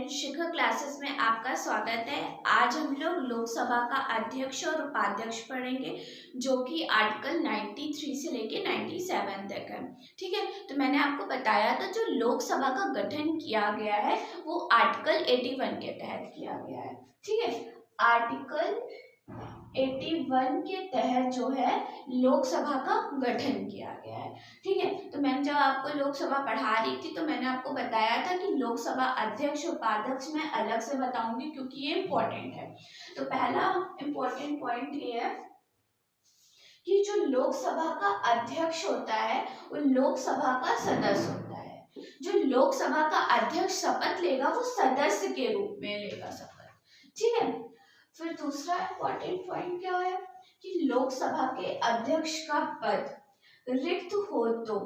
Student, शिखर classes में आपका स्वागत है। आज हम लोग लोकसभा का अध्यक्ष और उपाध्यक्ष पढ़ेंगे, जो कि आर्टिकल 93 से लेके 97 तक है। ठीक है, तो मैंने आपको बताया था जो लोकसभा का गठन किया गया है वो आर्टिकल 81 के तहत किया गया है। ठीक है, आर्टिकल 81 के तहत जो है लोकसभा का गठन किया गया है। ठीक है, तो मैंने जब आपको लोकसभा पढ़ा रही थी तो मैंने आपको बताया था कि लोकसभा अध्यक्ष उपाध्यक्ष मैं अलग से बताऊंगी क्योंकि ये इम्पोर्टेंट है। तो पहला इम्पोर्टेंट पॉइंट ये है कि जो लोकसभा का अध्यक्ष होता है वो लोकसभा का सदस्य होता है। जो लोकसभा का अध्यक्ष शपथ लेगा वो सदस्य के रूप में लेगा शपथ। ठीक है, फिर दूसरा इम्पोर्टेंट पॉइंट क्या है कि लोकसभा के अध्यक्ष का पद रिक्त हो तो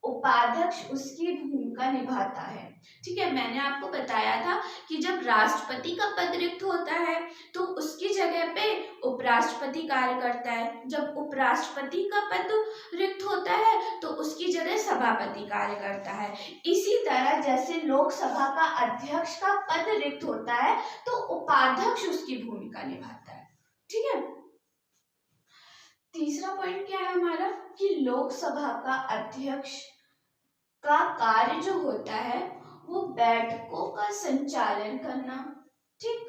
उपाध्यक्ष उसकी भूमिका निभाता है। ठीक है, मैंने आपको बताया था कि जब राष्ट्रपति का पद रिक्त होता है तो उसकी जगह पे उपराष्ट्रपति कार्य करता है। जब उपराष्ट्रपति का पद रिक्त होता है तो उसकी जगह सभापति कार्य करता है। इसी तरह जैसे लोकसभा का अध्यक्ष का पद रिक्त होता है तो उपाध्यक्ष उसकी भूमिका निभाता है। ठीक है, तीसरा पॉइंट क्या है हमारा कि लोकसभा का अध्यक्ष का कार्य जो होता है वो बैठकों का संचालन करना, ठीक,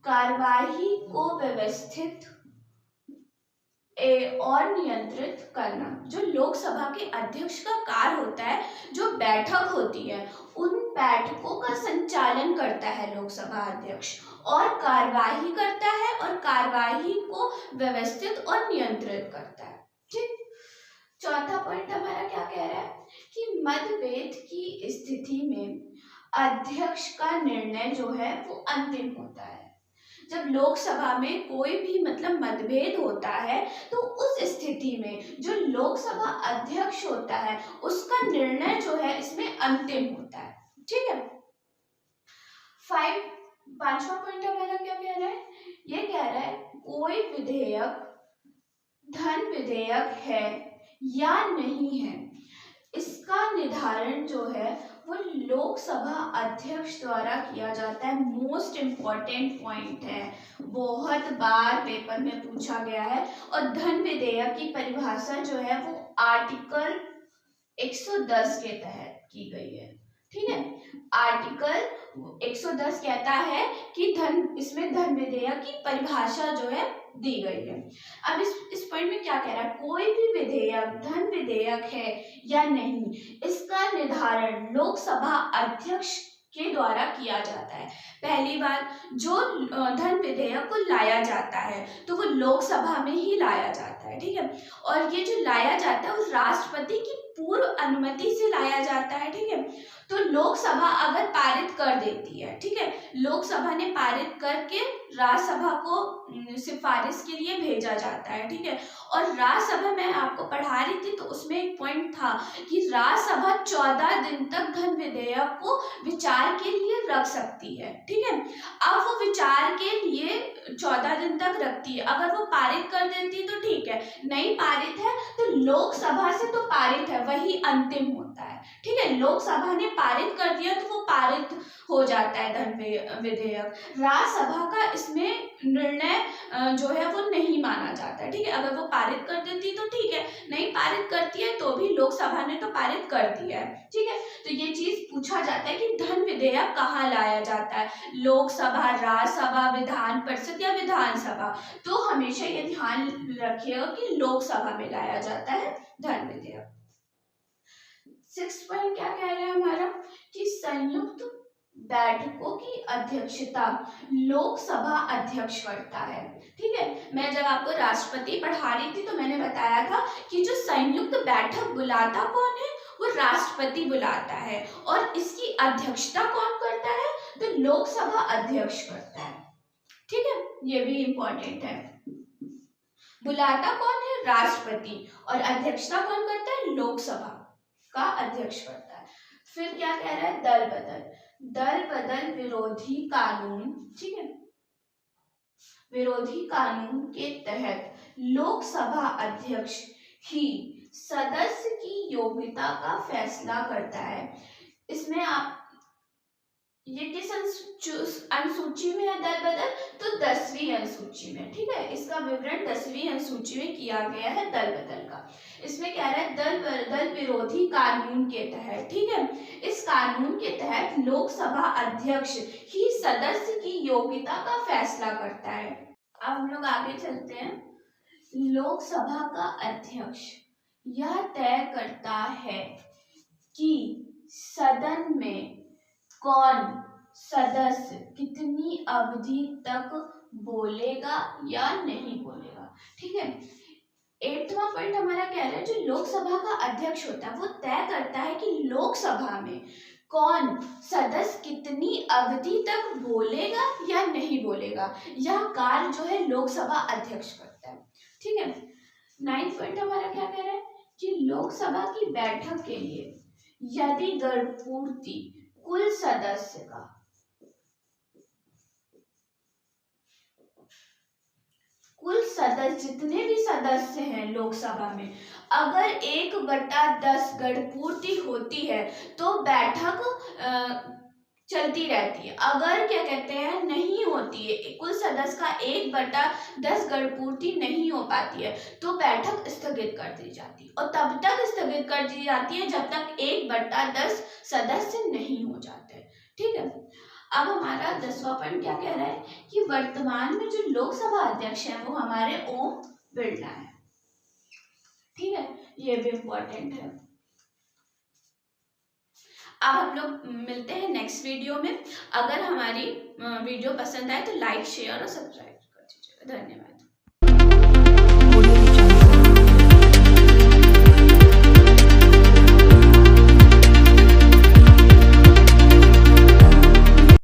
कार्यवाही को व्यवस्थित और नियंत्रित करना। जो लोकसभा के अध्यक्ष का कार्य होता है, जो बैठक होती है उन बैठकों का संचालन करता है लोकसभा अध्यक्ष और कार्यवाही करता है और कार्यवाही को व्यवस्थित और नियंत्रित करता है। ठीक, चौथा पॉइंट हमारा क्या कह रहा है कि मतभेद की स्थिति में अध्यक्ष का निर्णय जो है वो अंतिम होता है। जब लोकसभा में कोई भी मतभेद होता है तो उस स्थिति में जो लोकसभा अध्यक्ष होता है उसका निर्णय जो है इसमें अंतिम होता है। ठीक है, पांचवा पॉइंट हमारा क्या कह रहा है, ये कह रहा है कोई विधेयक धन विधेयक है या नहीं है, इसका निर्धारण जो है वो लोकसभा अध्यक्ष द्वारा किया जाता है। मोस्ट इम्पॉर्टेंट पॉइंट है, बहुत बार पेपर में पूछा गया है। और धन विधेयक की परिभाषा जो है वो आर्टिकल 110 के तहत की गई है। ठीक है, आर्टिकल 110 कहता है कि इसमें धन विधेयक की परिभाषा जो है दी गई है। अब इस पॉइंट में क्या कह रहा है, कोई भी विधेयक धन विधेयक है या नहीं, इसका निर्धारण लोकसभा अध्यक्ष के द्वारा किया जाता है। पहली बात, जो धन विधेयक को लाया जाता है तो वो लोकसभा में ही लाया जाता है। ठीक है, और ये जो लाया जाता है वो राष्ट्रपति की पूर्व अनुमति से लाया जाता है। ठीक है, तो लोकसभा अगर पारित कर देती है, ठीक है, लोकसभा ने पारित करके राज्यसभा को सिफारिश के लिए भेजा जाता है। ठीक है, और राज्यसभा में आपको पढ़ा रही थी तो उसमें एक पॉइंट था कि राज्यसभा 14 दिन तक धन विधेयक को विचार के लिए रख सकती है। ठीक है, अब वो विचार के लिए 14 दिन तक रखती है। अगर वो पारित कर देती तो ठीक है, नहीं पारित है तो लोकसभा से तो पारित है, वही अंतिम होता है। ठीक है, लोकसभा ने पारित कर दिया तो वो पारित हो जाता है धन विधेयक। राज्यसभा का इसमें निर्णय जो है वो नहीं माना जाता है। ठीक है, अगर वो पारित कर देती तो ठीक है, नहीं पारित करती है तो भी लोकसभा ने तो पारित कर दिया है। ठीक है, तो ये चीज पूछा जाता है कि धन विधेयक कहाँ लाया जाता है, लोकसभा, राज्यसभा, विधान परिषद या विधानसभा। तो हमेशा ये ध्यान रखिएगा कि लोकसभा में लाया जाता है धन विधेयक। 6 पॉइंट क्या कह रहा है हमारा कि संयुक्त बैठकों की अध्यक्षता लोकसभा अध्यक्ष करता है। ठीक है, मैं जब आपको राष्ट्रपति पढ़ा रही थी तो मैंने बताया था कि जो संयुक्त बैठक बुलाता कौन है, वो राष्ट्रपति बुलाता है और इसकी अध्यक्षता कौन करता है, तो लोकसभा अध्यक्ष करता है। ठीक है, ये भी इंपॉर्टेंट है। बुलाता कौन है, राष्ट्रपति, और अध्यक्षता कौन करता है, लोकसभा का अध्यक्ष करता है। फिर क्या कह रहा है, दल बदल विरोधी कानून। ठीक है, विरोधी कानून के तहत लोकसभा अध्यक्ष ही सदस्य की योग्यता का फैसला करता है। इसमें आप ये किस अनुसूची में है दल बदल? तो 10वीं अनुसूची में। ठीक है, इसका विवरण 10वीं अनुसूची में किया गया है दल बदल का। इसमें कह रहा है दल विरोधी कानून के तहत, ठीक है, इस कानून के तहत लोकसभा अध्यक्ष ही सदस्य की योग्यता का फैसला करता है। अब हम लोग आगे चलते हैं। लोकसभा का अध्यक्ष यह तय करता है कि सदन में कौन सदस्य कितनी अवधि तक बोलेगा या नहीं बोलेगा। ठीक है, 8वां पॉइंट हमारा कह रहा है जो लोकसभा का अध्यक्ष होता है वो तय करता है कि लोकसभा में कौन सदस्य कितनी अवधि तक बोलेगा या नहीं बोलेगा। यह कार्य जो है लोकसभा अध्यक्ष करता है। ठीक है, 9वां पॉइंट हमारा क्या कह रहा है कि लोकसभा की बैठक के लिए यदि गणपूर्ति कुल सदस्य का जितने भी सदस्य हैं लोकसभा में, अगर 1/10 गणपूर्ति होती है तो बैठक चलती रहती है। अगर क्या कहते हैं नहीं होती है, कुल सदस्य का 1/10 गणपूर्ति नहीं हो पाती है तो बैठक स्थगित कर दी जाती है, और तब तक स्थगित कर दी जाती है जब तक 1/10 सदस्य नहीं हो जाते। ठीक है, अब हमारा 10वां पॉइंट क्या कह रहा है कि वर्तमान में जो लोकसभा अध्यक्ष है वो हमारे ओम बिरला है। ठीक है, ये भी इम्पोर्टेंट है। अब हम लोग मिलते हैं नेक्स्ट वीडियो में। अगर हमारी वीडियो पसंद आए तो लाइक शेयर और सब्सक्राइब कर दीजिएगा। धन्यवाद।